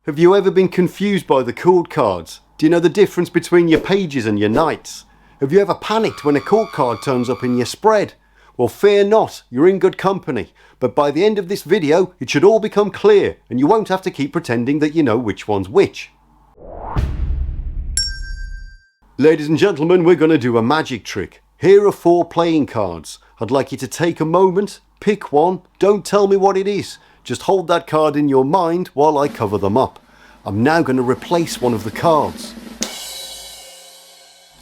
Have you ever been confused by the court cards? Do you know the difference between your pages and your knights? Have you ever panicked when a court card turns up in your spread? Well, fear not, you're in good company. But by the end of this video, it should all become clear and you won't have to keep pretending that you know which one's which. Ladies and gentlemen, we're going to do a magic trick. Here are 4 playing cards. I'd like you to take a moment, pick one, don't tell me what it is. Just hold that card in your mind while I cover them up. I'm now going to replace one of the cards.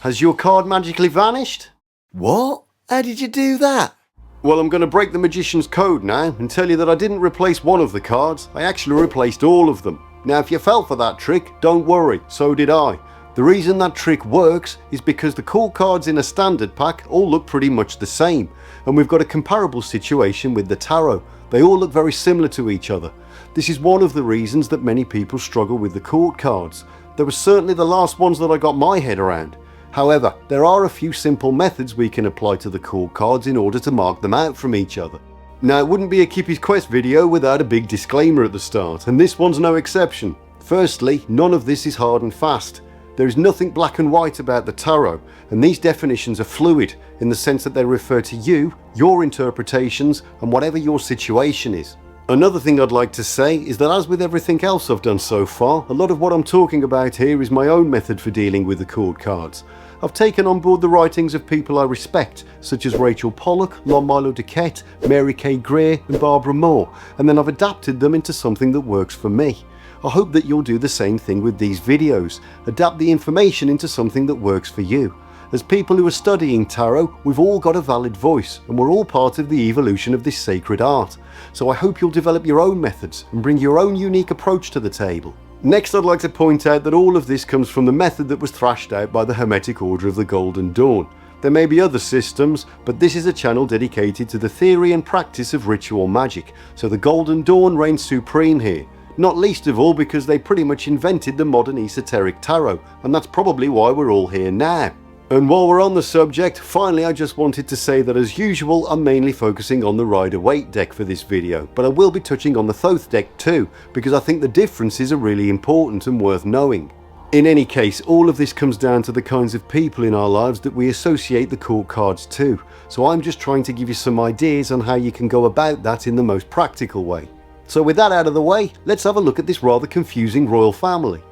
Has your card magically vanished? What? How did you do that? Well, I'm going to break the magician's code now and tell you that I didn't replace one of the cards, I actually replaced all of them. Now if you fell for that trick, don't worry, so did I. The reason that trick works is because the court cards in a standard pack all look pretty much the same, and we've got a comparable situation with the tarot. They all look very similar to each other. This is one of the reasons that many people struggle with the court cards. They were certainly the last ones that I got my head around. However, there are a few simple methods we can apply to the court cards in order to mark them out from each other. Now, it wouldn't be a Kippy's Quest video without a big disclaimer at the start, and this one's no exception. Firstly, none of this is hard and fast. There is nothing black and white about the tarot, and these definitions are fluid in the sense that they refer to you, your interpretations, and whatever your situation is. Another thing I'd like to say is that as with everything else I've done so far, a lot of what I'm talking about here is my own method for dealing with the court cards. I've taken on board the writings of people I respect, such as Rachel Pollock, Lon-Milo DuQuette, Mary K. Greer and Barbara Moore, and then I've adapted them into something that works for me. I hope that you'll do the same thing with these videos, adapt the information into something that works for you. As people who are studying tarot, we've all got a valid voice and we're all part of the evolution of this sacred art. So I hope you'll develop your own methods and bring your own unique approach to the table. Next, I'd like to point out that all of this comes from the method that was thrashed out by the Hermetic Order of the Golden Dawn. There may be other systems, but this is a channel dedicated to the theory and practice of ritual magic, so the Golden Dawn reigns supreme here. Not least of all because they pretty much invented the modern esoteric tarot, and that's probably why we're all here now. And while we're on the subject, finally I just wanted to say that as usual I'm mainly focusing on the Rider-Waite deck for this video, but I will be touching on the Thoth deck too, because I think the differences are really important and worth knowing. In any case, all of this comes down to the kinds of people in our lives that we associate the court cards to, so I'm just trying to give you some ideas on how you can go about that in the most practical way. So with that out of the way, let's have a look at this rather confusing royal family.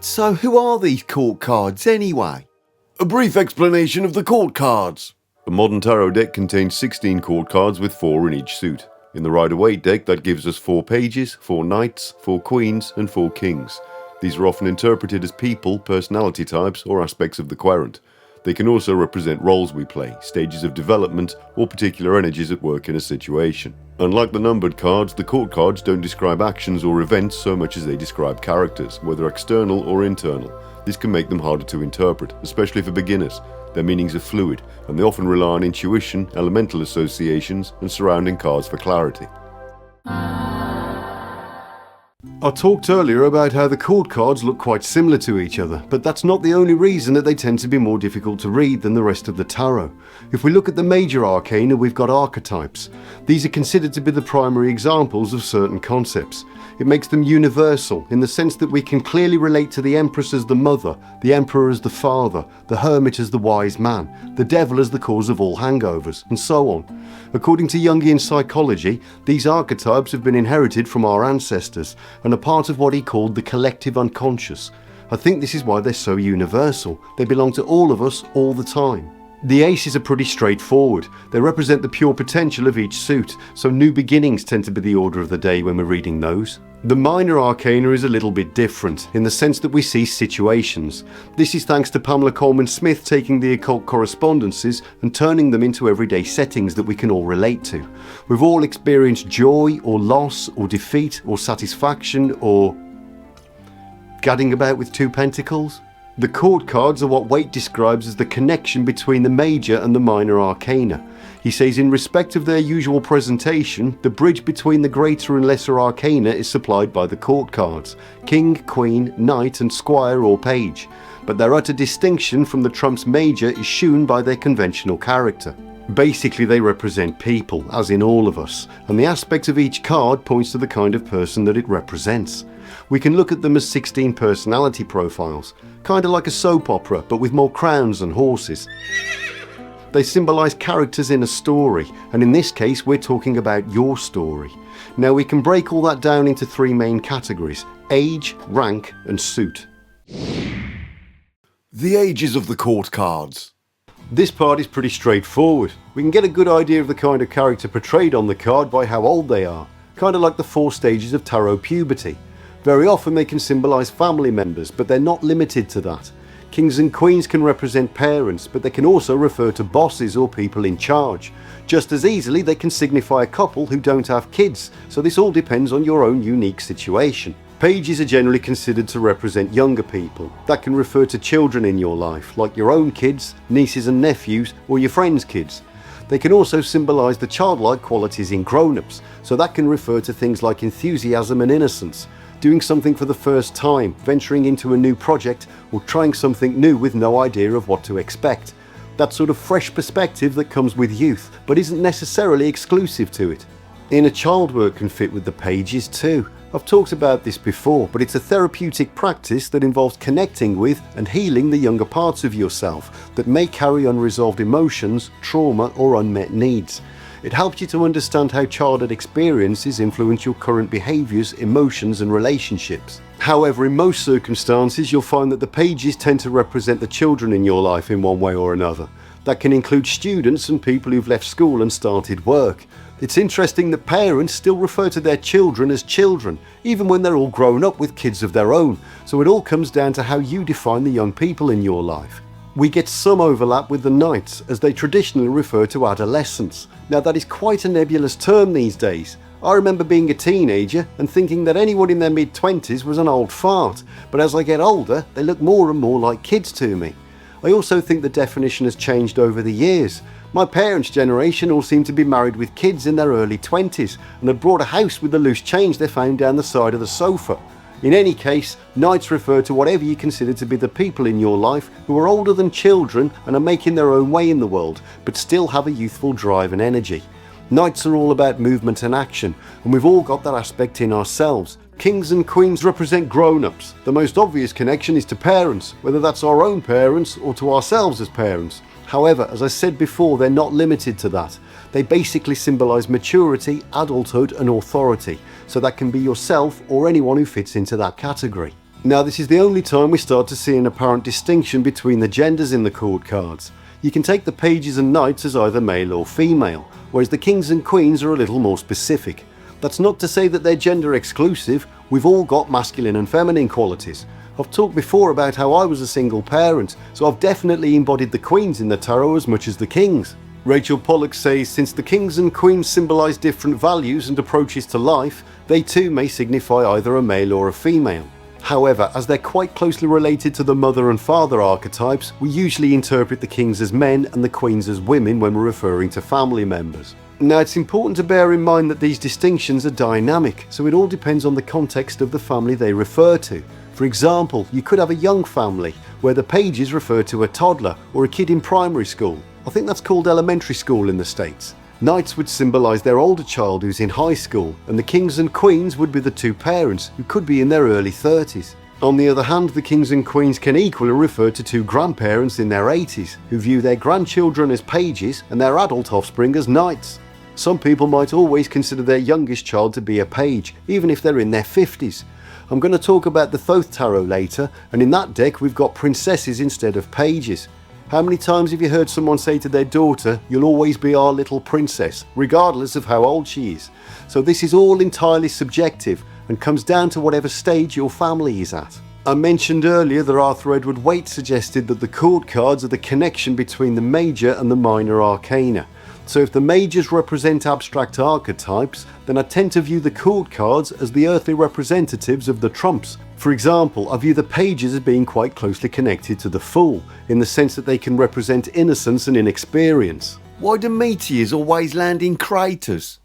So who are these court cards anyway? A brief explanation of the court cards. A modern tarot deck contains 16 court cards with 4 in each suit. In the Rider-Waite deck, that gives us 4 pages, 4 knights, 4 queens and 4 kings. These are often interpreted as people, personality types or aspects of the querent. They can also represent roles we play, stages of development or particular energies at work in a situation. Unlike the numbered cards, the court cards don't describe actions or events so much as they describe characters, whether external or internal. This can make them harder to interpret, especially for beginners. Their meanings are fluid, and they often rely on intuition, elemental associations, and surrounding cards for clarity. I talked earlier about how the court cards look quite similar to each other, but that's not the only reason that they tend to be more difficult to read than the rest of the tarot. If we look at the major arcana, we've got archetypes. These are considered to be the primary examples of certain concepts. It makes them universal in the sense that we can clearly relate to the Empress as the mother, the Emperor as the father, the Hermit as the wise man, the Devil as the cause of all hangovers, and so on. According to Jungian psychology, these archetypes have been inherited from our ancestors and are part of what he called the collective unconscious. I think this is why they're so universal. They belong to all of us all the time. The aces are pretty straightforward. They represent the pure potential of each suit, so new beginnings tend to be the order of the day when we're reading those. The minor arcana is a little bit different, in the sense that we see situations. This is thanks to Pamela Coleman Smith taking the occult correspondences and turning them into everyday settings that we can all relate to. We've all experienced joy, or loss, or defeat, or satisfaction, or gadding about with 2 pentacles. The court cards are what Waite describes as the connection between the major and the minor arcana. He says in respect of their usual presentation, the bridge between the greater and lesser arcana is supplied by the court cards, king, queen, knight and squire or page, but their utter distinction from the trumps major is shewn by their conventional character. Basically they represent people, as in all of us, and the aspect of each card points to the kind of person that it represents. We can look at them as 16 personality profiles, kinda like a soap opera but with more crowns and horses. They symbolise characters in a story, and in this case we're talking about your story. Now we can break all that down into 3 main categories: age, rank and suit. The ages of the court cards. This part is pretty straightforward. We can get a good idea of the kind of character portrayed on the card by how old they are, kinda like the 4 stages of tarot puberty. Very often they can symbolise family members, but they're not limited to that. Kings and queens can represent parents, but they can also refer to bosses or people in charge. Just as easily they can signify a couple who don't have kids, so this all depends on your own unique situation. Pages are generally considered to represent younger people. That can refer to children in your life, like your own kids, nieces and nephews, or your friends' kids. They can also symbolise the childlike qualities in grown-ups, so that can refer to things like enthusiasm and innocence, doing something for the first time, venturing into a new project, or trying something new with no idea of what to expect. That sort of fresh perspective that comes with youth, but isn't necessarily exclusive to it. Inner child work can fit with the pages too. I've talked about this before, but it's a therapeutic practice that involves connecting with and healing the younger parts of yourself that may carry unresolved emotions, trauma or unmet needs. It helps you to understand how childhood experiences influence your current behaviours, emotions and relationships. However, in most circumstances you'll find that the pages tend to represent the children in your life in one way or another. That can include students and people who've left school and started work. It's interesting that parents still refer to their children as children, even when they're all grown up with kids of their own, so it all comes down to how you define the young people in your life. We get some overlap with the knights, as they traditionally refer to adolescents. Now that is quite a nebulous term these days. I remember being a teenager and thinking that anyone in their mid-20s was an old fart, but as I get older they look more and more like kids to me. I also think the definition has changed over the years. My parents' generation all seemed to be married with kids in their early 20s and had brought a house with the loose change they found down the side of the sofa. In any case, knights refer to whatever you consider to be the people in your life who are older than children and are making their own way in the world, but still have a youthful drive and energy. Knights are all about movement and action, and we've all got that aspect in ourselves. Kings and queens represent grown-ups. The most obvious connection is to parents, whether that's our own parents or to ourselves as parents. However, as I said before, they're not limited to that. They basically symbolise maturity, adulthood and authority, so that can be yourself or anyone who fits into that category. Now this is the only time we start to see an apparent distinction between the genders in the court cards. You can take the pages and knights as either male or female, whereas the kings and queens are a little more specific. That's not to say that they're gender exclusive. We've all got masculine and feminine qualities. I've talked before about how I was a single parent, so I've definitely embodied the queens in the tarot as much as the kings. Rachel Pollack says since the kings and queens symbolise different values and approaches to life, they too may signify either a male or a female. However, as they're quite closely related to the mother and father archetypes, we usually interpret the kings as men and the queens as women when we're referring to family members. Now it's important to bear in mind that these distinctions are dynamic, so it all depends on the context of the family they refer to. For example, you could have a young family where the pages refer to a toddler or a kid in primary school. I think that's called elementary school in the States. Knights would symbolise their older child who's in high school, and the kings and queens would be the two parents who could be in their early 30s. On the other hand, the kings and queens can equally refer to two grandparents in their 80s who view their grandchildren as pages and their adult offspring as knights. Some people might always consider their youngest child to be a page, even if they're in their 50s. I'm going to talk about the Thoth Tarot later, and in that deck we've got princesses instead of pages. How many times have you heard someone say to their daughter, "You'll always be our little princess," regardless of how old she is? So this is all entirely subjective and comes down to whatever stage your family is at. I mentioned earlier that Arthur Edward Waite suggested that the court cards are the connection between the major and the minor arcana. So if the majors represent abstract archetypes, then I tend to view the court cards as the earthly representatives of the trumps. For example, I view the pages as being quite closely connected to the fool, in the sense that they can represent innocence and inexperience. Why do meteors always land in craters?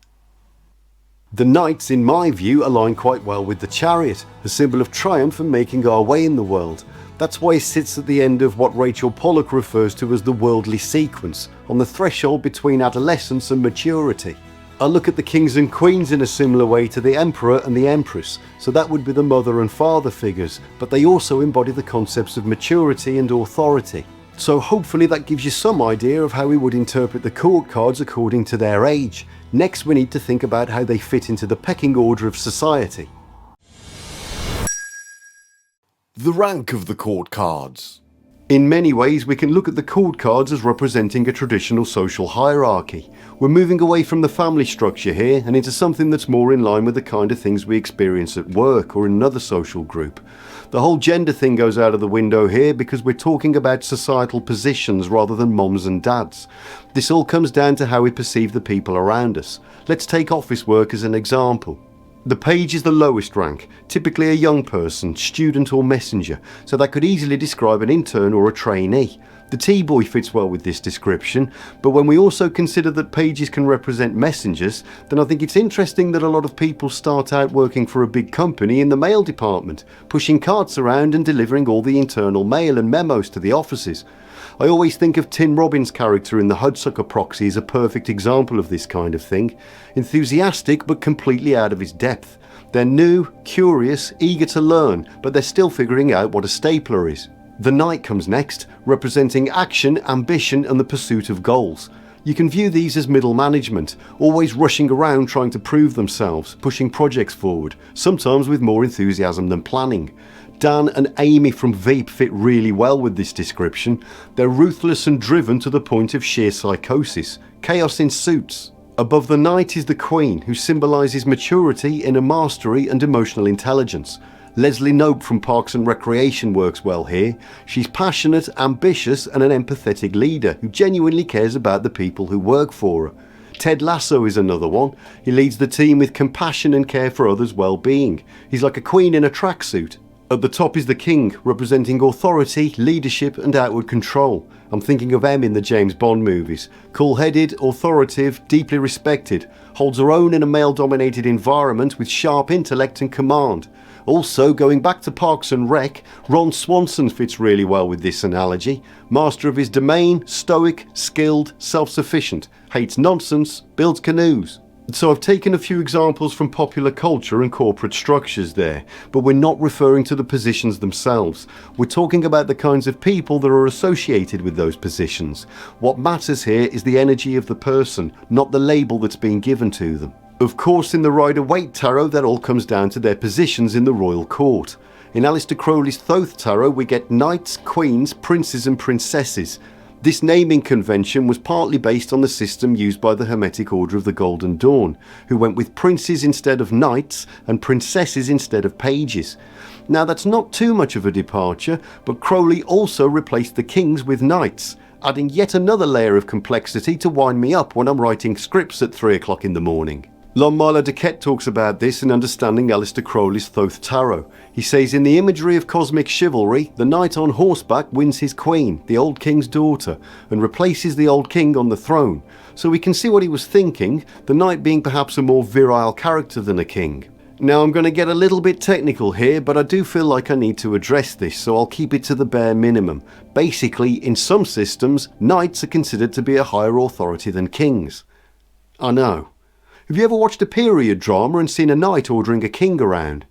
The knights, in my view, align quite well with the chariot, a symbol of triumph and making our way in the world. That's why it sits at the end of what Rachel Pollack refers to as the worldly sequence, on the threshold between adolescence and maturity. I look at the kings and queens in a similar way to the emperor and the empress, so that would be the mother and father figures, but they also embody the concepts of maturity and authority. So hopefully that gives you some idea of how we would interpret the court cards according to their age. Next we need to think about how they fit into the pecking order of society. The rank of the court cards. In many ways we can look at the court cards as representing a traditional social hierarchy. We're moving away from the family structure here and into something that's more in line with the kind of things we experience at work or in another social group. The whole gender thing goes out of the window here because we're talking about societal positions rather than moms and dads. This all comes down to how we perceive the people around us. Let's take office work as an example. The page is the lowest rank, typically a young person, student or messenger, so that could easily describe an intern or a trainee. The T-boy fits well with this description, but when we also consider that pages can represent messengers, then I think it's interesting that a lot of people start out working for a big company in the mail department, pushing carts around and delivering all the internal mail and memos to the offices. I always think of Tim Robbins' character in the Hudsucker Proxy as a perfect example of this kind of thing. Enthusiastic but completely out of his depth. They're new, curious, eager to learn, but they're still figuring out what a stapler is. The Knight comes next, representing action, ambition and the pursuit of goals. You can view these as middle management, always rushing around trying to prove themselves, pushing projects forward, sometimes with more enthusiasm than planning. Dan and Amy from Veep fit really well with this description. They're ruthless and driven to the point of sheer psychosis. Chaos in suits. Above the Knight is the Queen, who symbolises maturity, inner mastery and emotional intelligence. Leslie Knope from Parks and Recreation works well here. She's passionate, ambitious and an empathetic leader who genuinely cares about the people who work for her. Ted Lasso is another one. He leads the team with compassion and care for others' well-being. He's like a queen in a tracksuit. At the top is the King, representing authority, leadership and outward control. I'm thinking of M in the James Bond movies. Cool-headed, authoritative, deeply respected. Holds her own in a male-dominated environment with sharp intellect and command. Also, going back to Parks and Rec, Ron Swanson fits really well with this analogy. Master of his domain, stoic, skilled, self-sufficient. Hates nonsense, builds canoes. So I've taken a few examples from popular culture and corporate structures there, but we're not referring to the positions themselves. We're talking about the kinds of people that are associated with those positions. What matters here is the energy of the person, not the label that's being given to them. Of course, in the Rider-Waite Tarot, that all comes down to their positions in the royal court. In Aleister Crowley's Thoth Tarot, we get knights, queens, princes and princesses. This naming convention was partly based on the system used by the Hermetic Order of the Golden Dawn, who went with princes instead of knights and princesses instead of pages. Now that's not too much of a departure, but Crowley also replaced the kings with knights, adding yet another layer of complexity to wind me up when I'm writing scripts at 3 o'clock in the morning. Lon-Milo Duquette talks about this in understanding Aleister Crowley's Thoth Tarot. He says, in the imagery of cosmic chivalry, the knight on horseback wins his queen, the old king's daughter, and replaces the old king on the throne. So we can see what he was thinking, the knight being perhaps a more virile character than a king. Now I'm going to get a little bit technical here, but I do feel like I need to address this, so I'll keep it to the bare minimum. Basically, in some systems, knights are considered to be a higher authority than kings. I know. Have you ever watched a period drama and seen a knight ordering a king around?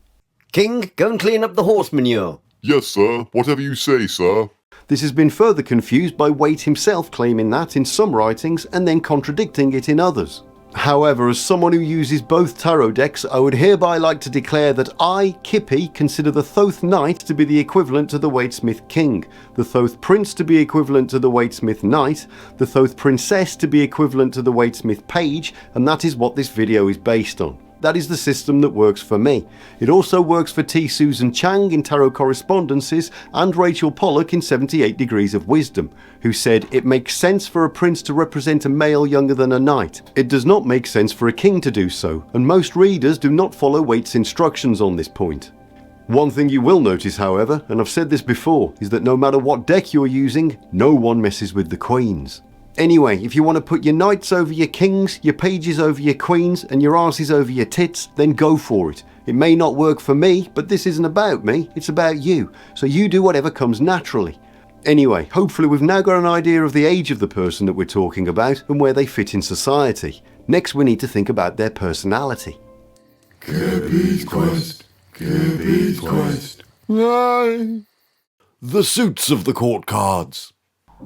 King, go and clean up the horse manure. Yes, sir. Whatever you say, sir. This has been further confused by Waite himself claiming that in some writings and then contradicting it in others. However, as someone who uses both tarot decks, I would hereby like to declare that I, Kippy, consider the Thoth Knight to be the equivalent to the Waite-Smith King, the Thoth Prince to be equivalent to the Waite-Smith Knight, the Thoth Princess to be equivalent to the Waite-Smith Page, and that is what this video is based on. That is the system that works for me. It also works for T. Susan Chang in Tarot Correspondences and Rachel Pollock in 78 Degrees of Wisdom, who said it makes sense for a prince to represent a male younger than a knight. It does not make sense for a king to do so, and most readers do not follow Waite's instructions on this point. One thing you will notice, however, and I've said this before, is that no matter what deck you're using, no one messes with the queens. Anyway, if you want to put your knights over your kings, your pages over your queens, and your arses over your tits, then go for it. It may not work for me, but this isn't about me, it's about you. So you do whatever comes naturally. Anyway, hopefully we've now got an idea of the age of the person that we're talking about and where they fit in society. Next we need to think about their personality. Keepy's quest. Keepy's quest. The suits of the court cards.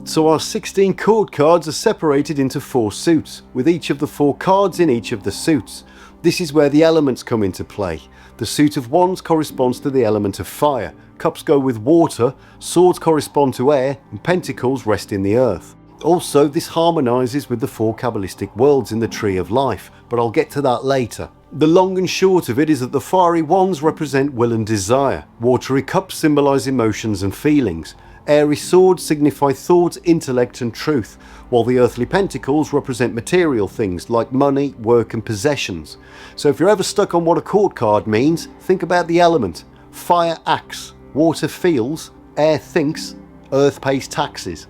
So our 16 court cards are separated into 4 suits, with each of the 4 cards in each of the suits. This is where the elements come into play. The suit of wands corresponds to the element of fire, cups go with water, swords correspond to air, and pentacles rest in the earth. Also, this harmonises with the 4 Kabbalistic worlds in the Tree of Life, but I'll get to that later. The long and short of it is that the fiery wands represent will and desire, watery cups symbolise emotions and feelings, airy swords signify thought, intellect and truth, while the earthly pentacles represent material things like money, work and possessions. So if you're ever stuck on what a court card means, think about the element. Fire acts, water feels, air thinks, earth pays taxes.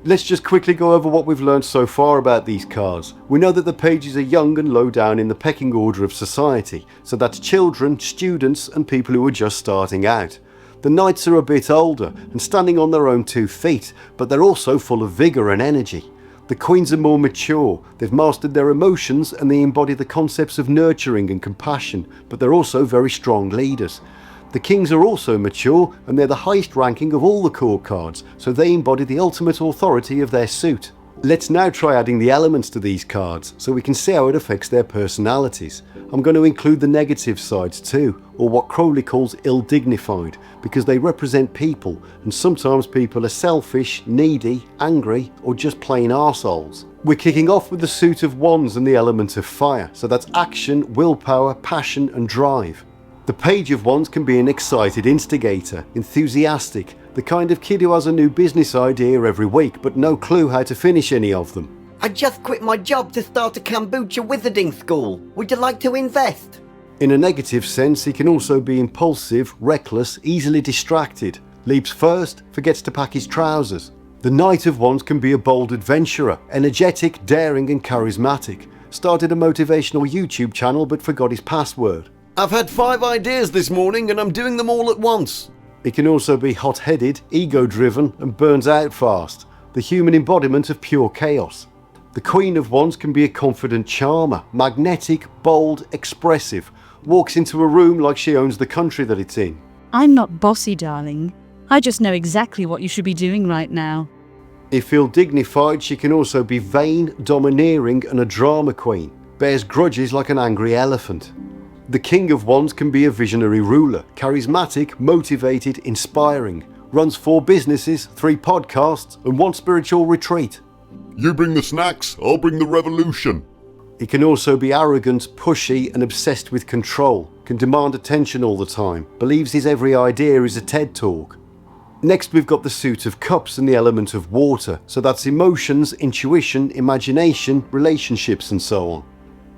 Let's just quickly go over what we've learned so far about these cards. We know that the pages are young and low down in the pecking order of society, so that's children, students and people who are just starting out. The knights are a bit older and standing on their own 2 feet, but they're also full of vigour and energy. The queens are more mature, they've mastered their emotions and they embody the concepts of nurturing and compassion, but they're also very strong leaders. The kings are also mature and they're the highest ranking of all the court cards, so they embody the ultimate authority of their suit. Let's now try adding the elements to these cards so we can see how it affects their personalities. I'm going to include the negative sides too, or what Crowley calls ill-dignified, because they represent people, and sometimes people are selfish, needy, angry, or just plain arseholes. We're kicking off with the suit of wands and the element of fire, so that's action, willpower, passion and drive. The page of wands can be an excited instigator, enthusiastic, the kind of kid who has a new business idea every week but no clue how to finish any of them. I just quit my job to start a kombucha wizarding school. Would you like to invest? In a negative sense, he can also be impulsive, reckless, easily distracted, leaps first, forgets to pack his trousers. The Knight of Wands can be a bold adventurer, energetic, daring and charismatic. Started a motivational YouTube channel but forgot his password. I've had 5 ideas this morning and I'm doing them all at once. He can also be hot-headed, ego-driven and burns out fast, the human embodiment of pure chaos. The Queen of Wands can be a confident charmer, magnetic, bold, expressive, walks into a room like she owns the country that it's in. I'm not bossy, darling. I just know exactly what you should be doing right now. If ill-dignified, she can also be vain, domineering and a drama queen, bears grudges like an angry elephant. The King of Wands can be a visionary ruler, charismatic, motivated, inspiring, runs 4 businesses, 3 podcasts and 1 spiritual retreat. You bring the snacks, I'll bring the revolution. He can also be arrogant, pushy and obsessed with control, can demand attention all the time, believes his every idea is a TED talk. Next we've got the suit of cups and the element of water, so that's emotions, intuition, imagination, relationships and so on.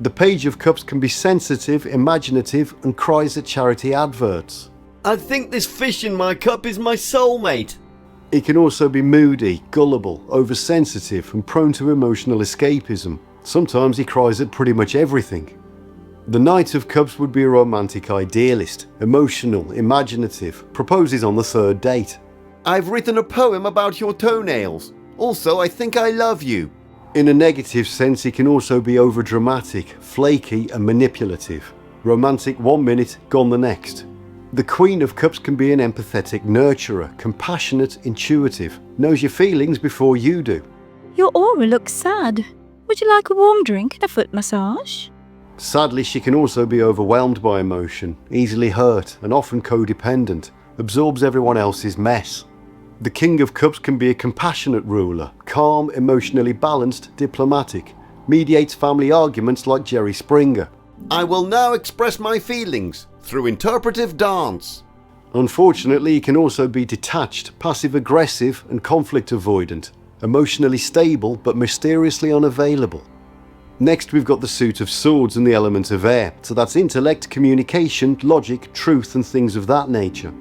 The Page of Cups can be sensitive, imaginative and cries at charity adverts. I think this fish in my cup is my soulmate. He can also be moody, gullible, oversensitive and prone to emotional escapism. Sometimes he cries at pretty much everything. The Knight of Cups would be a romantic idealist, emotional, imaginative, proposes on the 3rd date. I've written a poem about your toenails. Also, I think I love you. In a negative sense, he can also be overdramatic, flaky and manipulative. Romantic 1 minute, gone the next. The Queen of Cups can be an empathetic nurturer, compassionate, intuitive, knows your feelings before you do. Your aura looks sad. Would you like a warm drink and a foot massage? Sadly, she can also be overwhelmed by emotion, easily hurt and often codependent, absorbs everyone else's mess. The King of Cups can be a compassionate ruler, calm, emotionally balanced, diplomatic, mediates family arguments like Jerry Springer. I will now express my feelings through interpretive dance. Unfortunately, he can also be detached, passive-aggressive and conflict avoidant, emotionally stable but mysteriously unavailable. Next we've got the suit of swords and the element of air, so that's intellect, communication, logic, truth and things of that nature.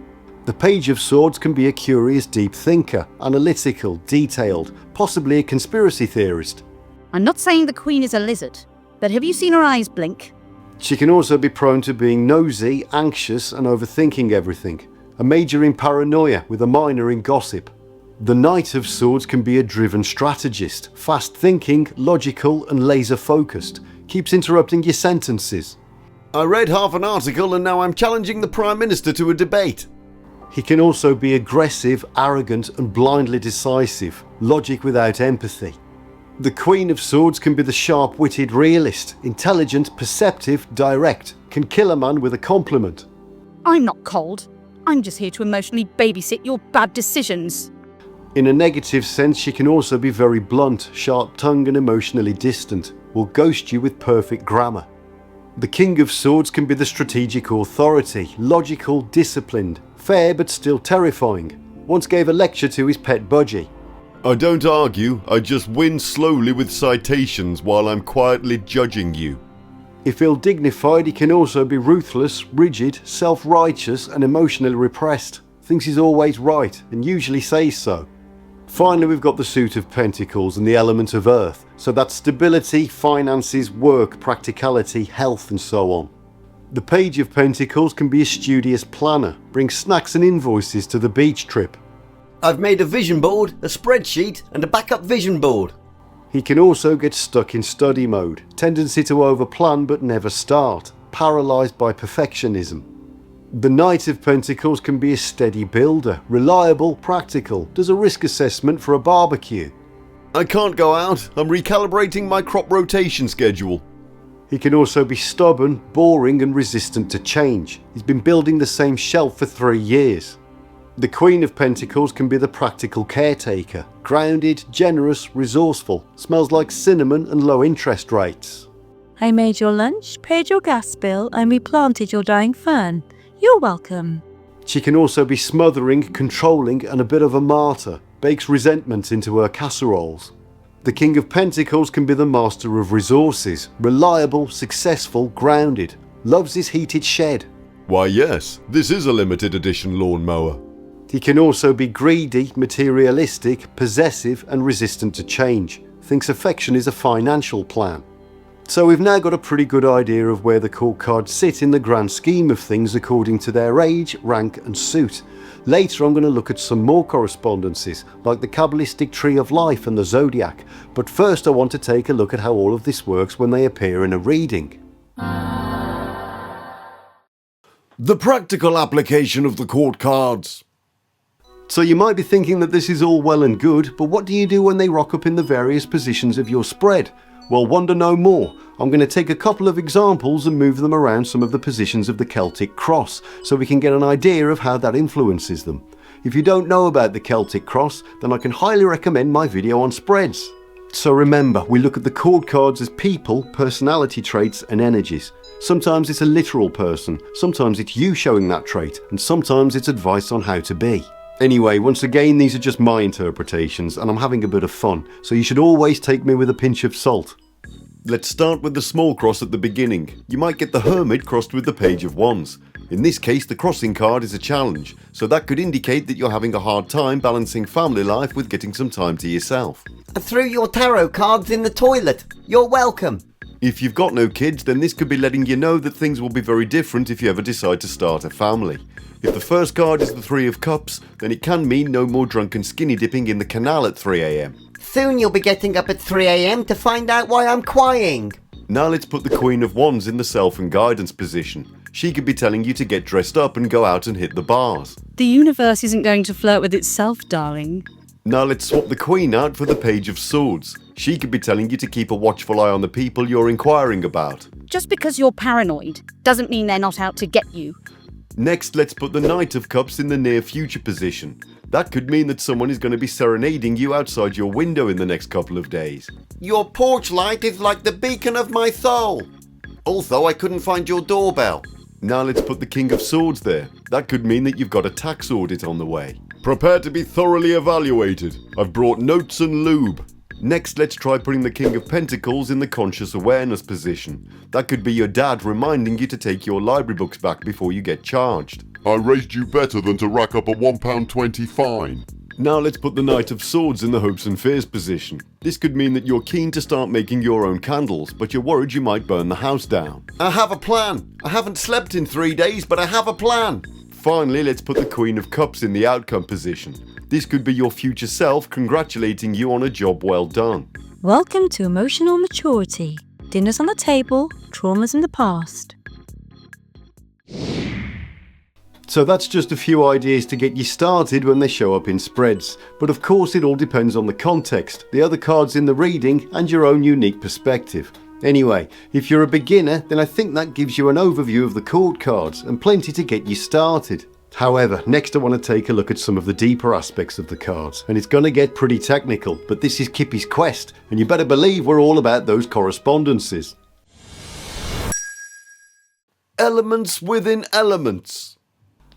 The Page of Swords can be a curious deep thinker, analytical, detailed, possibly a conspiracy theorist. I'm not saying the Queen is a lizard, but have you seen her eyes blink? She can also be prone to being nosy, anxious and overthinking everything, a major in paranoia with a minor in gossip. The Knight of Swords can be a driven strategist, fast thinking, logical and laser focused, keeps interrupting your sentences. I read half an article and now I'm challenging the Prime Minister to a debate. He can also be aggressive, arrogant and blindly decisive, logic without empathy. The Queen of Swords can be the sharp-witted realist, intelligent, perceptive, direct, can kill a man with a compliment. I'm not cold. I'm just here to emotionally babysit your bad decisions. In a negative sense, she can also be very blunt, sharp-tongued and emotionally distant, will ghost you with perfect grammar. The King of Swords can be the strategic authority, logical, disciplined, fair but still terrifying. Once gave a lecture to his pet budgie. I don't argue, I just win slowly with citations while I'm quietly judging you. If ill-dignified, he can also be ruthless, rigid, self-righteous and emotionally repressed. Thinks he's always right and usually says so. Finally, we've got the Suit of Pentacles and the element of Earth. So that's stability, finances, work, practicality, health and so on. The Page of Pentacles can be a studious planner, bring snacks and invoices to the beach trip. I've made a vision board, a spreadsheet and a backup vision board. He can also get stuck in study mode, tendency to overplan but never start, paralysed by perfectionism. The Knight of Pentacles can be a steady builder, reliable, practical, does a risk assessment for a barbecue. I can't go out, I'm recalibrating my crop rotation schedule. He can also be stubborn, boring and resistant to change. He's been building the same shelf for 3 years. The Queen of Pentacles can be the practical caretaker, grounded, generous, resourceful, smells like cinnamon and low interest rates. I made your lunch, paid your gas bill, and replanted your dying fern. You're welcome. She can also be smothering, controlling and a bit of a martyr, bakes resentment into her casseroles. The King of Pentacles can be the master of resources, reliable, successful, grounded, loves his heated shed. Why yes, this is a limited edition lawnmower. He can also be greedy, materialistic, possessive and resistant to change. Thinks affection is a financial plan. So we've now got a pretty good idea of where the court cards sit in the grand scheme of things according to their age, rank and suit. Later I'm going to look at some more correspondences like the Kabbalistic Tree of Life and the Zodiac, but first I want to take a look at how all of this works when they appear in a reading. The practical application of the court cards. So you might be thinking that this is all well and good, but what do you do when they rock up in the various positions of your spread? Well, wonder no more. I'm going to take a couple of examples and move them around some of the positions of the Celtic cross so we can get an idea of how that influences them. If you don't know about the Celtic cross, then I can highly recommend my video on spreads. So remember, we look at the court cards as people, personality traits and energies. Sometimes it's a literal person, sometimes it's you showing that trait, and sometimes it's advice on how to be. Anyway, once again, these are just my interpretations and I'm having a bit of fun, so you should always take me with a pinch of salt. Let's start with the small cross at the beginning. You might get the Hermit crossed with the Page of Wands. In this case, the crossing card is a challenge, so that could indicate that you're having a hard time balancing family life with getting some time to yourself. I threw your tarot cards in the toilet. You're welcome. If you've got no kids, then this could be letting you know that things will be very different if you ever decide to start a family. If the first card is the Three of Cups, then it can mean no more drunken skinny dipping in the canal at 3 AM. Soon you'll be getting up at 3 AM to find out why I'm crying. Now let's put the Queen of Wands in the self and guidance position. She could be telling you to get dressed up and go out and hit the bars. The universe isn't going to flirt with itself, darling. Now let's swap the Queen out for the Page of Swords. She could be telling you to keep a watchful eye on the people you're inquiring about. Just because you're paranoid doesn't mean they're not out to get you. Next, let's put the Knight of Cups in the near future position. That could mean that someone is going to be serenading you outside your window in the next couple of days. Your porch light is like the beacon of my soul. Also, I couldn't find your doorbell. Now let's put the King of Swords there. That could mean that you've got a tax audit on the way. Prepare to be thoroughly evaluated. I've brought notes and lube. Next, let's try putting the King of Pentacles in the conscious awareness position. That could be your dad reminding you to take your library books back before you get charged. I raised you better than to rack up a £1.20 fine. Now let's put the Knight of Swords in the hopes and fears position. This could mean that you're keen to start making your own candles, but you're worried you might burn the house down. I have a plan. I haven't slept in 3 days, but I have a plan. Finally, let's put the Queen of Cups in the outcome position. This could be your future self congratulating you on a job well done. Welcome to emotional maturity. Dinners on the table, traumas in the past. So that's just a few ideas to get you started when they show up in spreads, but of course it all depends on the context, the other cards in the reading and your own unique perspective. Anyway, if you're a beginner, then I think that gives you an overview of the court cards and plenty to get you started. However, next I want to take a look at some of the deeper aspects of the cards, and it's going to get pretty technical, but this is Kippy's quest, and you better believe we're all about those correspondences. Elements within elements.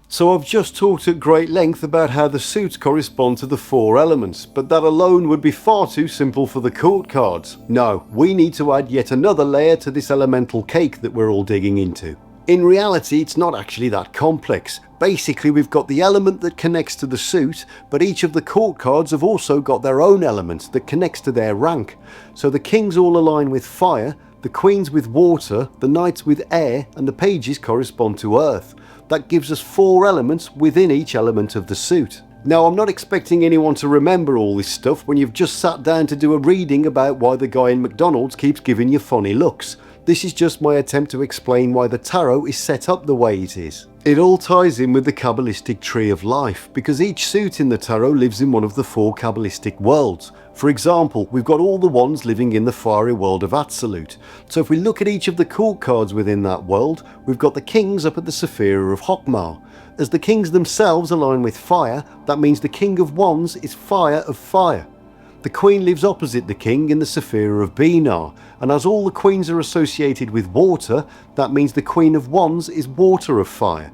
So I've just talked at great length about how the suits correspond to the 4 elements, but that alone would be far too simple for the court cards. No, we need to add yet another layer to this elemental cake that we're all digging into. In reality, it's not actually that complex. Basically, we've got the element that connects to the suit, but each of the court cards have also got their own element that connects to their rank. So the kings all align with fire, the queens with water, the knights with air, and the pages correspond to earth. That gives us 4 elements within each element of the suit. Now, I'm not expecting anyone to remember all this stuff when you've just sat down to do a reading about why the guy in McDonald's keeps giving you funny looks. This is just my attempt to explain why the tarot is set up the way it is. It all ties in with the Kabbalistic tree of life, because each suit in the tarot lives in one of the 4 Kabbalistic worlds. For example, we've got all the ones living in the fiery world of Absolute. So if we look at each of the court cards within that world, we've got the kings up at the Sephira of Hokmar. As the kings themselves align with fire, that means the king of wands is fire of fire. The queen lives opposite the king in the Sephira of Binar, and as all the queens are associated with water, that means the queen of wands is water of fire.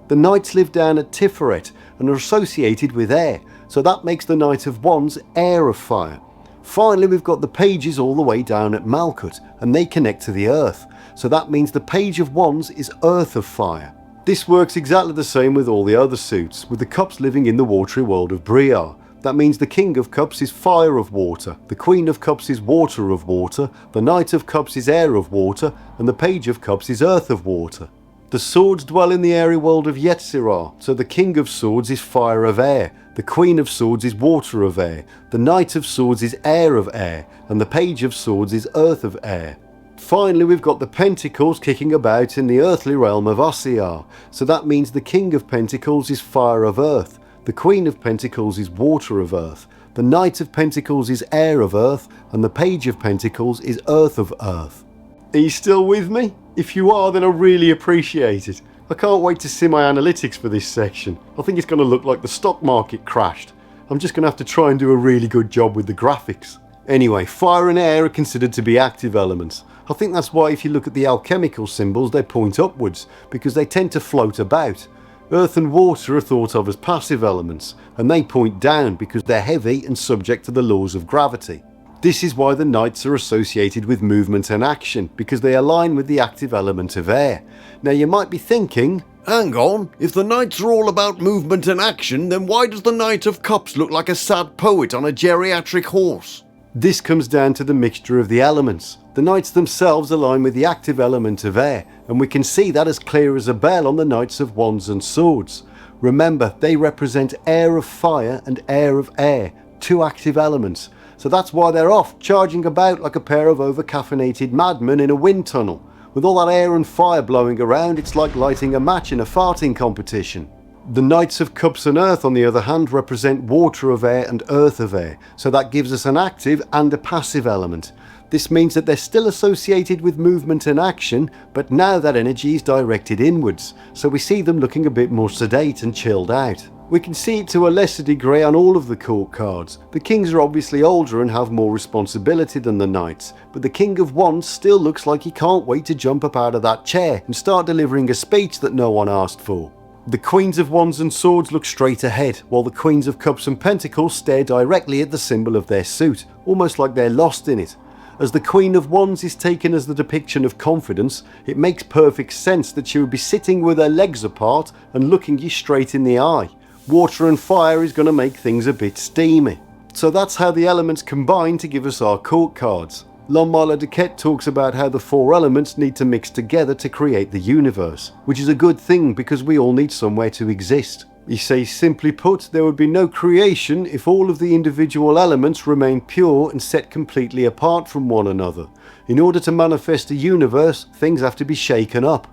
The knights live down at Tiferet and are associated with air, so that makes the knight of wands air of fire. Finally, we've got the pages all the way down at Malkut, and they connect to the earth, so that means the page of wands is earth of fire. This works exactly the same with all the other suits, with the cups living in the watery world of Briar. That means the King of Cups is fire of water, the Queen of Cups is water of water, the Knight of Cups is air of water, and the Page of Cups is earth of water. The swords dwell in the airy world of Yetzirah, so the King of Swords is fire of air, the Queen of Swords is water of air, the Knight of Swords is air of air, and the Page of Swords is earth of air. Finally, we've got the Pentacles kicking about in the earthly realm of Ossiar, so that means the King of Pentacles is fire of earth, the Queen of Pentacles is water of earth, the Knight of Pentacles is air of earth, and the Page of Pentacles is earth of earth. Are you still with me? If you are, then I really appreciate it. I can't wait to see my analytics for this section. I think it's going to look like the stock market crashed. I'm just going to have to try and do a really good job with the graphics. Anyway, fire and air are considered to be active elements. I think that's why if you look at the alchemical symbols, they point upwards, because they tend to float about. Earth and water are thought of as passive elements, and they point down because they're heavy and subject to the laws of gravity. This is why the knights are associated with movement and action, because they align with the active element of air. Now you might be thinking, Hang on, if the knights are all about movement and action, then why does the Knight of Cups look like a sad poet on a geriatric horse? this comes down to the mixture of the elements. The knights themselves align with the active element of air, and we can see that as clear as a bell on the knights of wands and swords. Remember, they represent air of fire and air of air, two active elements. So that's why they're off, charging about like a pair of over-caffeinated madmen in a wind tunnel. With all that air and fire blowing around, it's like lighting a match in a farting competition. The Knights of Cups and Earth, on the other hand, represent water of air and earth of air, so that gives us an active and a passive element. This means that they're still associated with movement and action, but now that energy is directed inwards, so we see them looking a bit more sedate and chilled out. We can see it to a lesser degree on all of the court cards. The kings are obviously older and have more responsibility than the knights, but the King of Wands still looks like he can't wait to jump up out of that chair and start delivering a speech that no one asked for. The Queens of Wands and Swords look straight ahead, while the Queens of Cups and Pentacles stare directly at the symbol of their suit, almost like they're lost in it. As the Queen of Wands is taken as the depiction of confidence, it makes perfect sense that she would be sitting with her legs apart and looking you straight in the eye. Water and fire is going to make things a bit steamy. So that's how the elements combine to give us our court cards. L'Homme Duquette talks about how the four elements need to mix together to create the universe, which is a good thing because we all need somewhere to exist. He says, simply put, there would be no creation if all of the individual elements remained pure and set completely apart from one another. In order to manifest a universe, things have to be shaken up.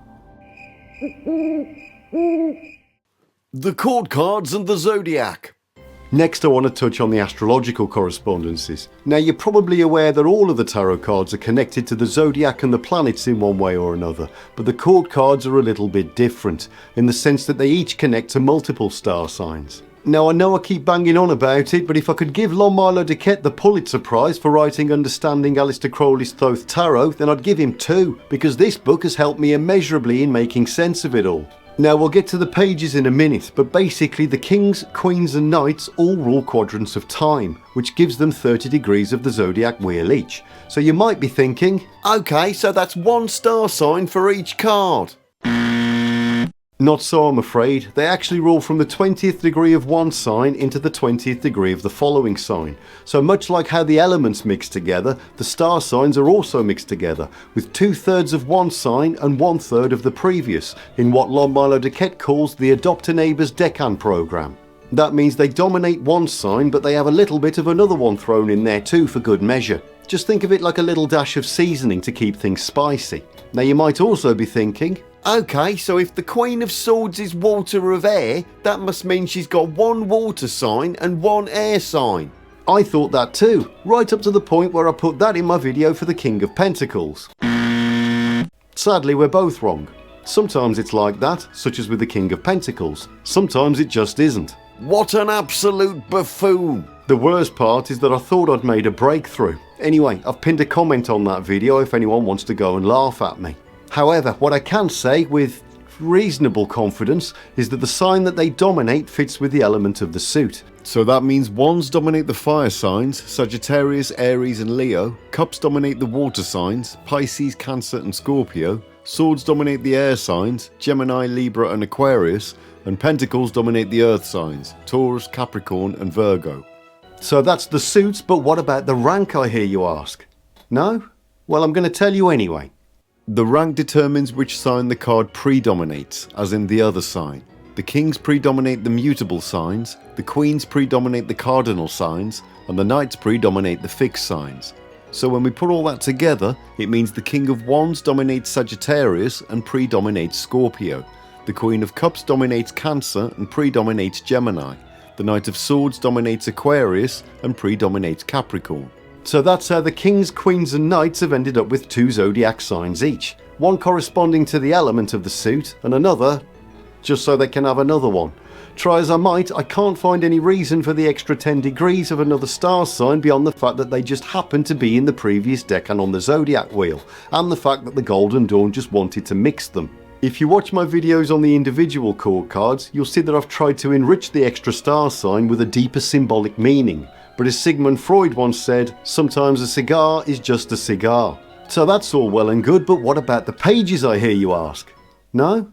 The court cards and the Zodiac. Next, I want to touch on the astrological correspondences. Now, you're probably aware that all of the tarot cards are connected to the Zodiac and the planets in one way or another, but the court cards are a little bit different, in the sense that they each connect to multiple star signs. Now, I know I keep banging on about it, but if I could give Lomas the Pulitzer Prize for writing Understanding Aleister Crowley's Thoth Tarot, then I'd give him 2, because this book has helped me immeasurably in making sense of it all. Now, we'll get to the pages in a minute, but basically the kings, queens and knights all rule quadrants of time, which gives them 30 degrees of the zodiac wheel each. So you might be thinking, Okay, so that's 1 star sign for each card. not so I'm afraid. They actually rule from the 20th degree of one sign into the 20th degree of the following sign. So much like how the elements mix together, the star signs are also mixed together, with 2/3 of one sign and 1/3 of the previous, in what Lomas calls the Adopt a Neighbour's Decan program. That means they dominate one sign, but they have a little bit of another one thrown in there too for good measure. Just think of it like a little dash of seasoning to keep things spicy. Now you might also be thinking, Okay, so if the Queen of Swords is water of air, that must mean she's got 1 water sign and 1 air sign. I thought that too, right up to the point where I put that in my video for the King of Pentacles. Sadly, we're both wrong. Sometimes it's like that, such as with the King of Pentacles. Sometimes it just isn't. What an absolute buffoon! The worst part is that I thought I'd made a breakthrough. Anyway, I've pinned a comment on that video if anyone wants to go and laugh at me. However, what I can say with reasonable confidence is that the sign that they dominate fits with the element of the suit. So that means wands dominate the fire signs, Sagittarius, Aries and Leo, cups dominate the water signs, Pisces, Cancer and Scorpio, swords dominate the air signs, Gemini, Libra and Aquarius, and pentacles dominate the earth signs, Taurus, Capricorn and Virgo. So that's the suits, but what about the rank, I hear you ask? No? Well, I'm going to tell you anyway. The rank determines which sign the card predominates, as in the other sign. The kings predominate the mutable signs, the queens predominate the cardinal signs, and the knights predominate the fixed signs. So when we put all that together, it means the King of Wands dominates Sagittarius and predominates Scorpio. The Queen of Cups dominates Cancer and predominates Gemini. The Knight of Swords dominates Aquarius and predominates Capricorn. So that's how the kings, queens and knights have ended up with 2 zodiac signs each. One corresponding to the element of the suit and another just so they can have another one. Try as I might, I can't find any reason for the extra 10 degrees of another star sign beyond the fact that they just happened to be in the previous decan on the zodiac wheel, and the fact that the Golden Dawn just wanted to mix them. If you watch my videos on the individual court cards, you'll see that I've tried to enrich the extra star sign with a deeper symbolic meaning. But as Sigmund Freud once said, sometimes a cigar is just a cigar. So that's all well and good, but what about the pages, I hear you ask? No?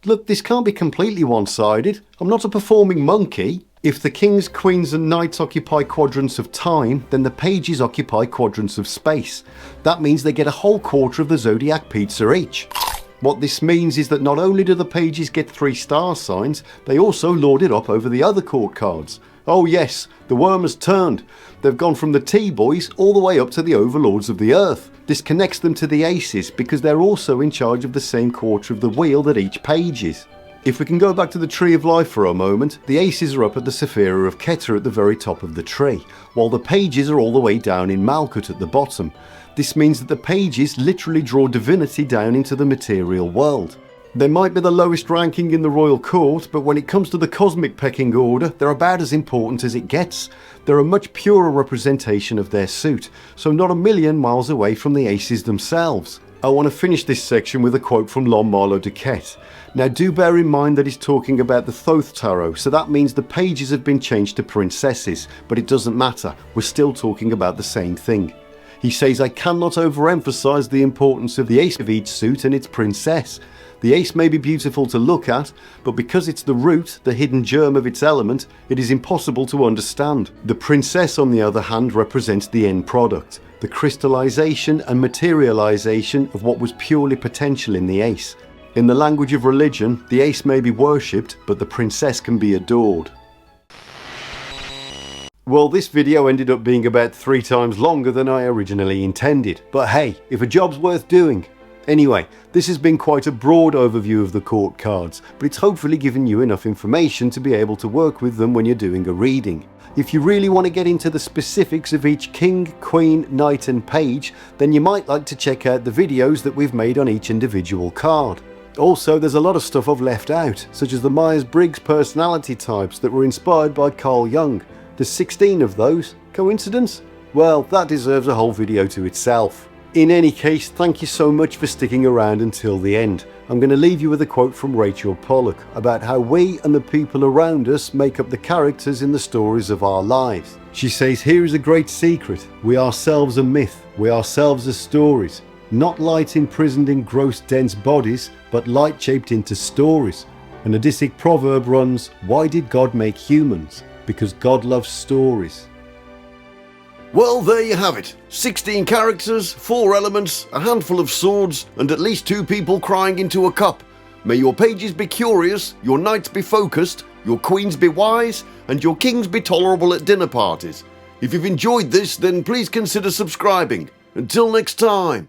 Look, this can't be completely one-sided. I'm not a performing monkey. If the kings, queens and knights occupy quadrants of time, then the pages occupy quadrants of space. That means they get a whole quarter of the zodiac pizza each. What this means is that not only do the pages get 3 star signs, they also lord it up over the other court cards. Oh yes, the worm has turned. They've gone from the T-boys all the way up to the overlords of the earth. This connects them to the aces because they're also in charge of the same quarter of the wheel that each page is. If we can go back to the Tree of Life for a moment, the aces are up at the Sephira of Keter at the very top of the tree, while the pages are all the way down in Malkut at the bottom. This means that the pages literally draw divinity down into the material world. They might be the lowest ranking in the royal court, but when it comes to the cosmic pecking order, they're about as important as it gets. They're a much purer representation of their suit, so not a million miles away from the aces themselves. I want to finish this section with a quote from Lomas. Now do bear in mind that he's talking about the Thoth Tarot, so that means the pages have been changed to princesses, but it doesn't matter, we're still talking about the same thing. He says, I cannot overemphasize the importance of the ace of each suit and its princess. The ace may be beautiful to look at, but because it's the root, the hidden germ of its element, it is impossible to understand. The princess, on the other hand, represents the end product, the crystallization and materialization of what was purely potential in the ace. In the language of religion, the ace may be worshipped, but the princess can be adored. Well, this video ended up being about 3 times longer than I originally intended, but hey, if a job's worth doing. Anyway, this has been quite a broad overview of the court cards, but it's hopefully given you enough information to be able to work with them when you're doing a reading. If you really want to get into the specifics of each king, queen, knight and page, then you might like to check out the videos that we've made on each individual card. Also, there's a lot of stuff I've left out, such as the Myers-Briggs personality types that were inspired by Carl Jung. There's 16 of those. Coincidence? Well, that deserves a whole video to itself. In any case, thank you so much for sticking around until the end. I'm going to leave you with a quote from Rachel Pollack about how we and the people around us make up the characters in the stories of our lives. She says, "Here is a great secret. We ourselves are myth. We ourselves are stories. Not light imprisoned in gross dense bodies, but light shaped into stories." An Odyssic proverb runs, "Why did God make humans? Because God loves stories." Well, there you have it. 16 characters, 4 elements, a handful of swords, and at least 2 people crying into a cup. May your pages be curious, your knights be focused, your queens be wise, and your kings be tolerable at dinner parties. If you've enjoyed this, then please consider subscribing. Until next time.